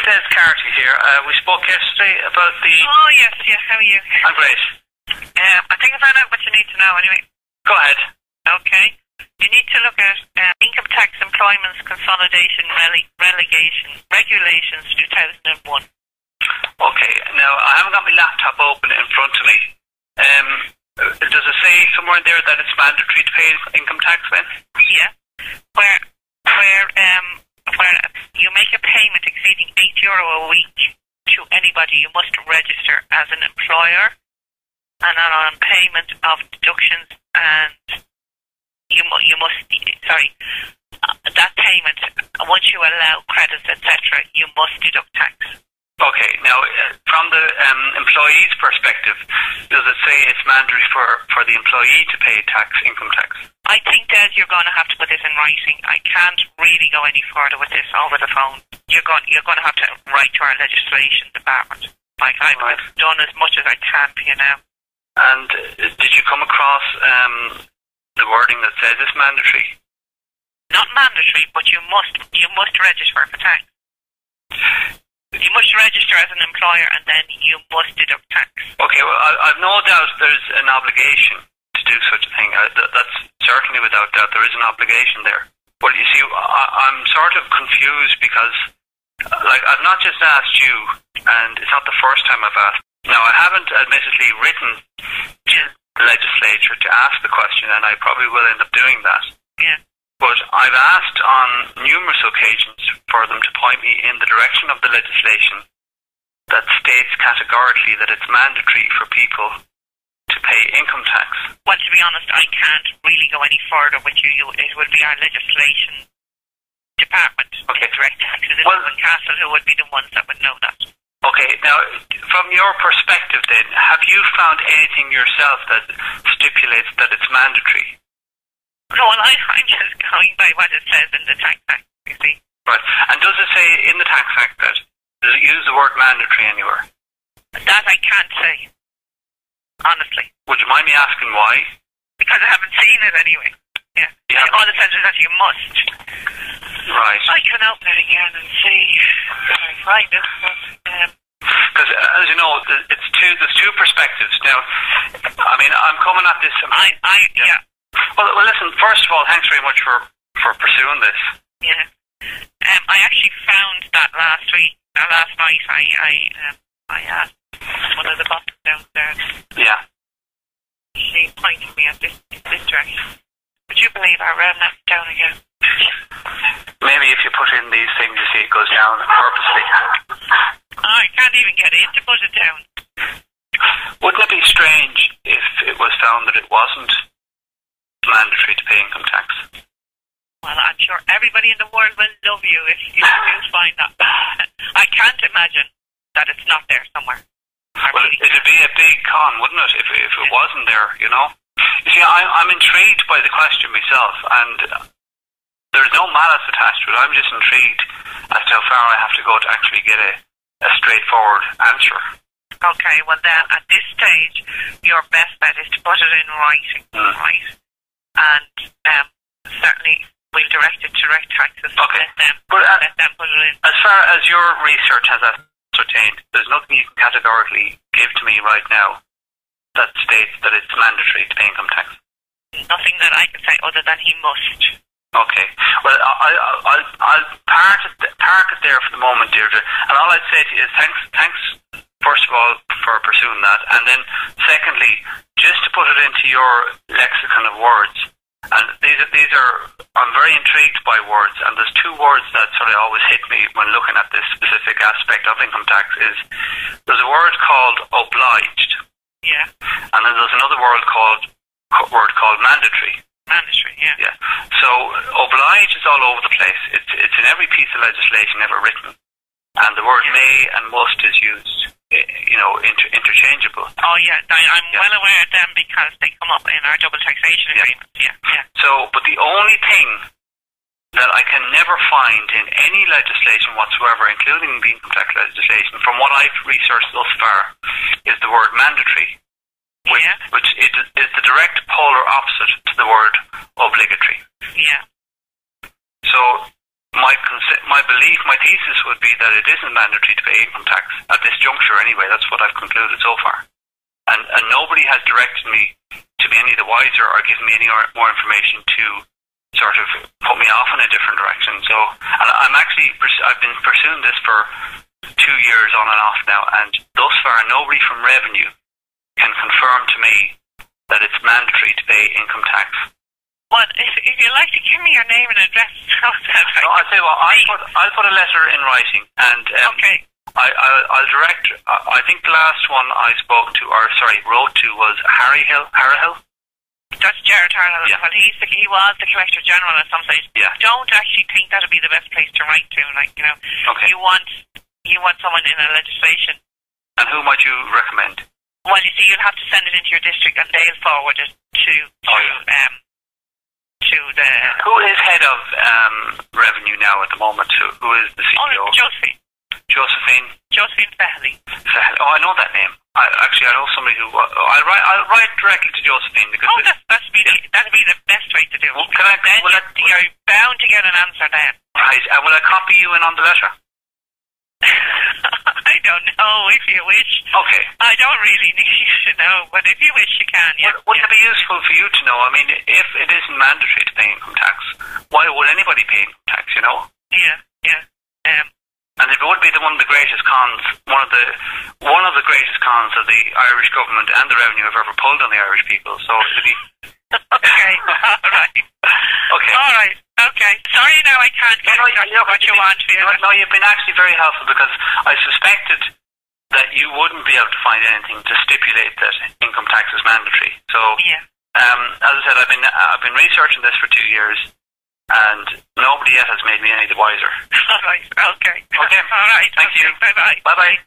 Des Carty here. We spoke yesterday about the... Oh, yes, how are you? I'm great. I think I found out what you need to know anyway. Go ahead. Okay. You need to look at Income Tax Employment's Consolidation Regulations 2001. Okay, now I haven't got my laptop open in front of me. Does it say somewhere in there that it's mandatory to pay income tax then? Yeah. Where you make a payment exceeding €8 a week to anybody, you must register as an employer, and on payment of deductions, and you must that payment, once you allow credits, etc., you must deduct tax. Okay, now from the employee's perspective, does it say it's mandatory for the employee to pay income tax? I think, Des, you're going to have to put this in writing. I can't really go any further with this over the phone. You're going to have to write to our legislation department. Like, I've done as much as I can for you now. And did you come across the wording that says it's mandatory? Not mandatory, but you must register for tax. You must register as an employer, and then you must deduct tax. Okay, well, I've no doubt there's an obligation to do such a thing. That's certainly without doubt. There is an obligation there. But you see, I'm sort of confused because, I've not just asked you, and it's not the first time I've asked. Now, I haven't admittedly written to the legislature to ask the question, and I probably will end up doing that. Yeah. But I've asked on numerous occasions for them to point me in the direction of the legislation that states categorically that it's mandatory for people to pay income tax. Well, to be honest, I can't really go any further with you. It would be our legislation department. Okay. Direct taxes in Newcastle who would be the ones that would know that. Okay, now, from your perspective then, have you found anything yourself that stipulates that it's mandatory? No, well, I'm just going by what it says in the Tax Act, you see. Right. And does it say in the Tax Act that, does it use the word mandatory anywhere? That I can't say, honestly. Would you mind me asking why? Because I haven't seen it anyway. Yeah. All it says is that you must. Right. I can open it again and see if I find it. Because, as you know, there's two perspectives. Now, I mean, I'm coming at this... Yeah. Well, listen, first of all, thanks very much for pursuing this. Yeah. I actually found that last night I asked one of the bosses downstairs. Yeah. She pointed me at this direction. Would you believe our remnant's down again? Maybe if you put in these things, you see it goes down purposely. I can't even get in to put it down. Wouldn't it be strange if it was found that it wasn't mandatory to pay income tax? Well, I'm sure everybody in the world will love you if you find that. I can't imagine that it's not there somewhere. Well, it'd be a big con, wouldn't it, if it wasn't there, you know? You see, I'm intrigued by the question myself, and there's no malice attached to it. I'm just intrigued as to how far I have to go to actually get a straightforward answer. Okay, well then, at this stage, your best bet is to put it in writing, right? And certainly we'll direct it to direct taxes. Okay. Let them put it in. As far as your research has ascertained, there's nothing you can categorically give to me right now that states that it's mandatory to pay income tax. Nothing that I can say other than he must. Okay. Well, I'll park it there for the moment, Deirdre. And all I'd say to you is thanks first of all for pursuing that, and then secondly, just to put it into your lexicon of words. And these are, I'm very intrigued by words, and there's two words that sort of always hit me when looking at this specific aspect of income tax is, there's a word called obliged. Yeah. And then there's another word called mandatory. Mandatory, yeah. Yeah. So oblige is all over the place. It's in every piece of legislation ever written. And the word may and must is used, interchangeable. Oh yeah, I'm well aware of them because they come up in our double taxation agreement. Yeah. So, but the only thing that I can never find in any legislation whatsoever, including the income tax legislation, from what I've researched thus far, is the word mandatory, which is the direct polar opposite to the word obligatory. Yeah. So, my belief, my thesis would be that it isn't mandatory to pay income tax at this juncture anyway. That's what I've concluded so far. And nobody has directed me to be any the wiser or given me any more information to sort of put me off in a different direction. So, and I've been pursuing this for 2 years on and off now, and thus far nobody from Revenue can confirm to me that it's mandatory to pay income tax. Well, if you'd like to give me your name and address, no, I'll tell you what, I'll put a letter in writing, and okay. I'll direct. I think the last one I wrote to was Harry Hill. That's Jared Harrell. Yeah. Well, he was the Collector General at some stage. Yeah. Don't actually think that'd be the best place to write to. Okay. You want someone in a legislation. And who might you recommend? Well, you see, you'll have to send it into your district, and they'll forward it to the. Who is head of Revenue now at the moment? Who is the CEO? Oh, Josephine Fahey. Oh, I know that name. I know somebody who. I'll write directly to Josephine because. Oh, that'd be the best way to do it. Well, you're bound to get an answer then. Right. Will I copy you in on the letter? I don't know, if you wish. Okay. I don't really need you to know, but if you wish, you can. Yeah. Would it be useful for you to know? I mean, if it isn't mandatory to pay income tax, why would anybody pay income tax? Yeah. And it would be one of the greatest cons, one of the greatest cons of the Irish government and the Revenue have ever pulled on the Irish people. So it'd be. Okay. All right. Okay. All right. Okay. Sorry, now I can't get what you want. No, you've been actually very helpful because I suspected that you wouldn't be able to find anything to stipulate that income tax is mandatory. So, yeah. As I said, I've been researching this for 2 years, and nobody yet has made me any the wiser. All right. Okay. Okay. All right. Thank you. Bye bye. Bye bye.